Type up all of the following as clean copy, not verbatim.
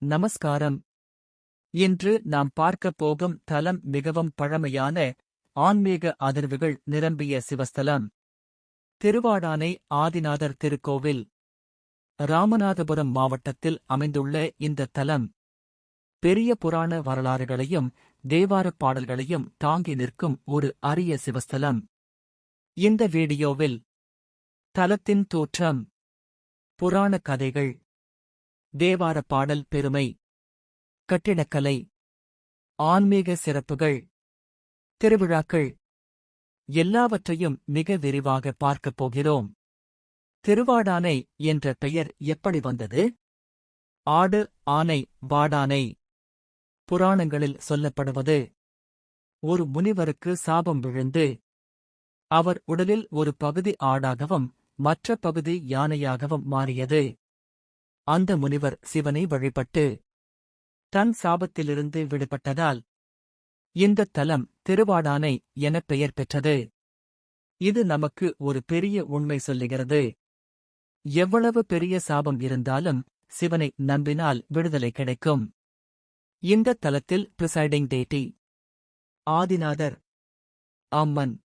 நமஸ்காரம். இன்று நாம் பார்க்கப் போகும் தலம் மிகவும் பழமையான, ஆன்மீக அதிர்வுகள் நிரம்பிய சிவஸ்தலம். திருவாடானை ஆதிநாதர் திருக்கோவில். ராமநாதபுரம் மாவட்டத்தில் அமைந்துள்ள இந்த தலம், பெரிய புராண வரலாறுகளையும் தேவாரப் பாடல்களையும் தாங்கி நிற்கும் ஒரு அரிய சிவஸ்தலம். இந்த வீடியோவில் தலத்தின் தோற்றம், புராணக் கதைகள், தேவாரப் பாடல் பெருமை, கட்டிடக்கலை, ஆன்மீக சிறப்புகள், திருவிழாக்கள் எல்லாவற்றையும் மிக விரிவாக பார்க்கப் போகிறோம். திருவாடானை என்ற பெயர் எப்படி வந்தது? ஆடு, ஆனை, வாடானை. புராணங்களில் சொல்லப்படுவது, ஒரு முனிவருக்கு சாபம் விழுந்து, அவர் உடலில் ஒரு பகுதி ஆடாகவும் மற்ற பகுதி யானையாகவும் மாறியது. அந்த முனிவர் சிவனை வழிபட்டு தன் சாபத்திலிருந்து விடுபட்டதால் இந்த தலம் திருவாடானை எனப் பெயர் பெற்றது. இது நமக்கு ஒரு பெரிய உண்மை சொல்லுகிறது. எவ்வளவு பெரிய சாபம் இருந்தாலும் சிவனை நம்பினால் விடுதலை கிடைக்கும். இந்த தலத்தில் பிரிசைடிங் டேட்டி ஆதிநாதர், அம்மன்,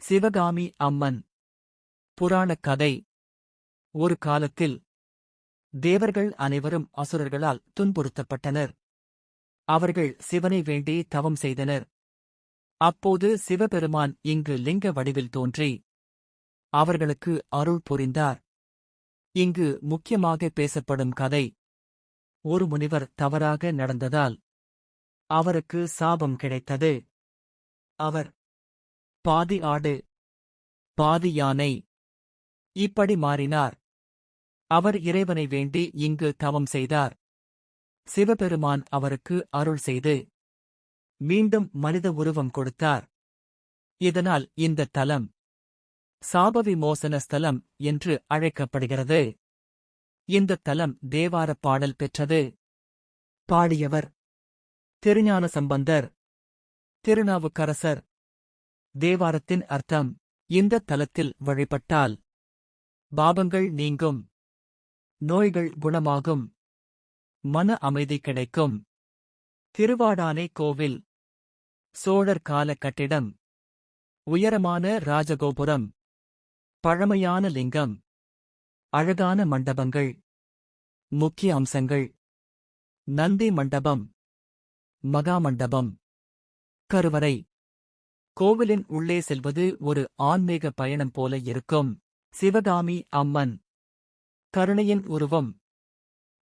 சிவகாமி அம்மன். புராணக் கதை. ஒரு காலத்தில் தேவர்கள் அனைவரும் அசுரர்களால் துன்புறுத்தப்பட்டனர். அவர்கள் சிவனை வேண்டி தவம் செய்தனர். அப்போது சிவபெருமான் இங்கு லிங்க வடிவில் தோன்றி அவர்களுக்கு அருள் புரிந்தார். இங்கு முக்கியமாக பேசப்படும் கதை, ஒரு முனிவர் தவறாக நடந்ததால் அவருக்கு சாபம் கிடைத்தது. அவர் பாதி ஆடு, பாதி யானை இப்படி மாறினார். அவர் இறைவனை வேண்டி இங்கு தவம் செய்தார். சிவபெருமான் அவருக்கு அருள் செய்து மீண்டும் மனித உருவம் கொடுத்தார். இதனால் இந்த தலம் சாபவிமோசன ஸ்தலம் என்று அழைக்கப்படுகிறது. இந்த தலம் தேவாரப் பாடல் பெற்றது. பாடியவர் திருஞான சம்பந்தர், திருநாவுக்கரசர். தேவாரத்தின் அர்த்தம், இந்த தலத்தில் வழிபட்டால் பாபங்கள் நீங்கும், நோய்கள் குணமாகும், மன அமைதி கிடைக்கும். திருவாடானை கோவில். சோழர் கால கட்டிடம். உயரமான ராஜகோபுரம், பழமையான லிங்கம், அழகான மண்டபங்கள். முக்கிய அம்சங்கள்: நந்தி மண்டபம், மகாமண்டபம், கருவறை. கோவிலின் உள்ளே செல்வது ஒரு ஆன்மீக பயணம் போல இருக்கும். சிவகாமி அம்மன், கருணையின் உருவம்,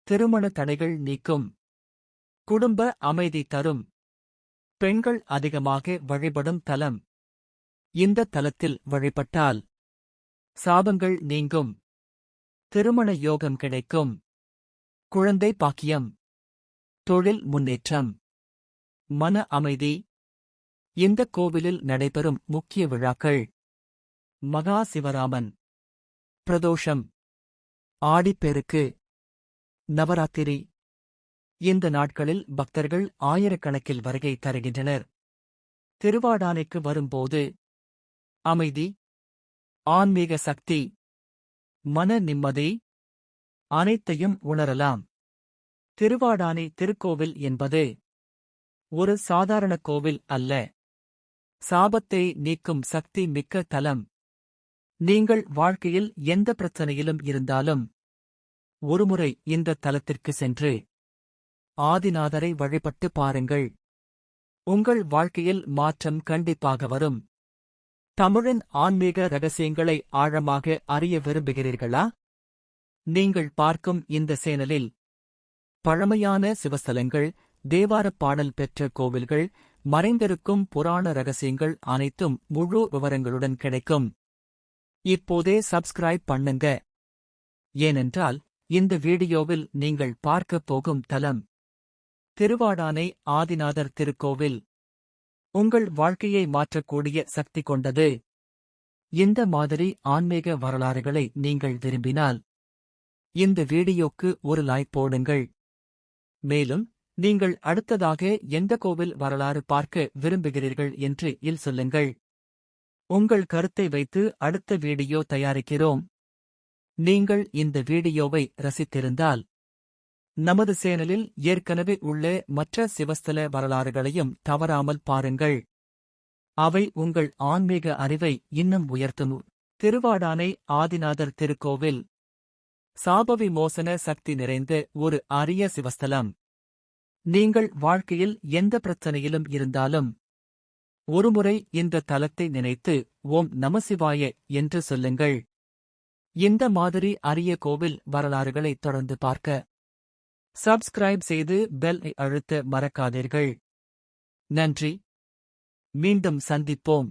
திருமண தடைகள் நீக்கும், குடும்ப அமைதி தரும். பெண்கள் அதிகமாக வழிபடும் தலம். இந்த தலத்தில் வழிபட்டால் சாபங்கள் நீங்கும், திருமண யோகம் கிடைக்கும், குழந்தை பாக்கியம், தொழில் முன்னேற்றம், மன அமைதி. இந்த கோவிலில் நடைபெறும் முக்கிய விழாக்கள்: மகா சிவராமன், பிரதோஷம், ஆடிப்பெருக்கு, நவராத்திரி. இந்த நாட்களில் பக்தர்கள் ஆயிரக்கணக்கில் வருகை தருகின்றனர். திருவாடானைக்கு வரும்போது அமைதி, ஆன்மீக சக்தி, மன நிம்மதி அனைத்தையும் உணரலாம். திருவாடானை திருக்கோவில் என்பது ஒரு சாதாரண கோவில் அல்ல. சாபத்தை நீக்கும் சக்தி மிக்க தலம். நீங்கள் வாழ்க்கையில் எந்த பிரச்சனையிலும் இருந்தாலும் ஒருமுறை இந்த தலத்திற்கு சென்று ஆதிநாதரை வழிபட்டு பாருங்கள். உங்கள் வாழ்க்கையில் மாற்றம் கண்டிப்பாக வரும். தமிழின் ஆன்மீக ரகசியங்களை ஆழமாக அறிய விரும்புகிறீர்களா? நீங்கள் பார்க்கும் இந்த சேனலில் பழமையான சிவஸ்தலங்கள், தேவாரப் பாடல் பெற்ற கோவில்கள், மறைந்திருக்கும் புராண ரகசியங்கள் அனைத்தும் முழு விவரங்களுடன் கிடைக்கும். இப்போதே சப்ஸ்கிரைப் பண்ணுங்க. ஏனென்றால் இந்த வீடியோவில் நீங்கள் பார்க்கப் போகும் தலம் திருவாடானை ஆதிநாதர் திருக்கோவில். உங்கள் வாழ்க்கையை மாற்றக்கூடிய சக்தி கொண்டது. இந்த மாதிரி ஆன்மீக வரலாறுகளை நீங்கள் விரும்பினால் இந்த வீடியோக்கு ஒரு லைக் போடுங்கள். மேலும் நீங்கள் அடுத்ததாக எந்த கோவில் வரலாறு பார்க்க விரும்புகிறீர்கள் என்று சொல்லுங்கள். உங்கள் கருத்தை வைத்து அடுத்த வீடியோ தயாரிக்கிறோம். நீங்கள் இந்த வீடியோவை ரசித்திருந்தால் நமது சேனலில் ஏற்கனவே உள்ள மற்ற சிவஸ்தல வரலாறுகளையும் தவறாமல் பாருங்கள். அவை உங்கள் ஆன்மீக அறிவை இன்னும் உயர்த்தும். திருவாடானை ஆதிநாதர் திருக்கோவில் சாபவிமோசன சக்தி நிறைந்த ஒரு அரிய சிவஸ்தலம். நீங்கள் வாழ்க்கையில் எந்த பிரச்சனையிலும் இருந்தாலும் ஒருமுறை இந்த தலத்தை நினைத்து ஓம் நமசிவாய என்று சொல்லுங்கள். இந்த மாதிரி அரிய கோவில் வரலாறுகளை தொடர்ந்து பார்க்க சப்ஸ்கிரைப் செய்து பெல் ஐ அழுத்த மறக்காதீர்கள். நன்றி. மீண்டும் சந்திப்போம்.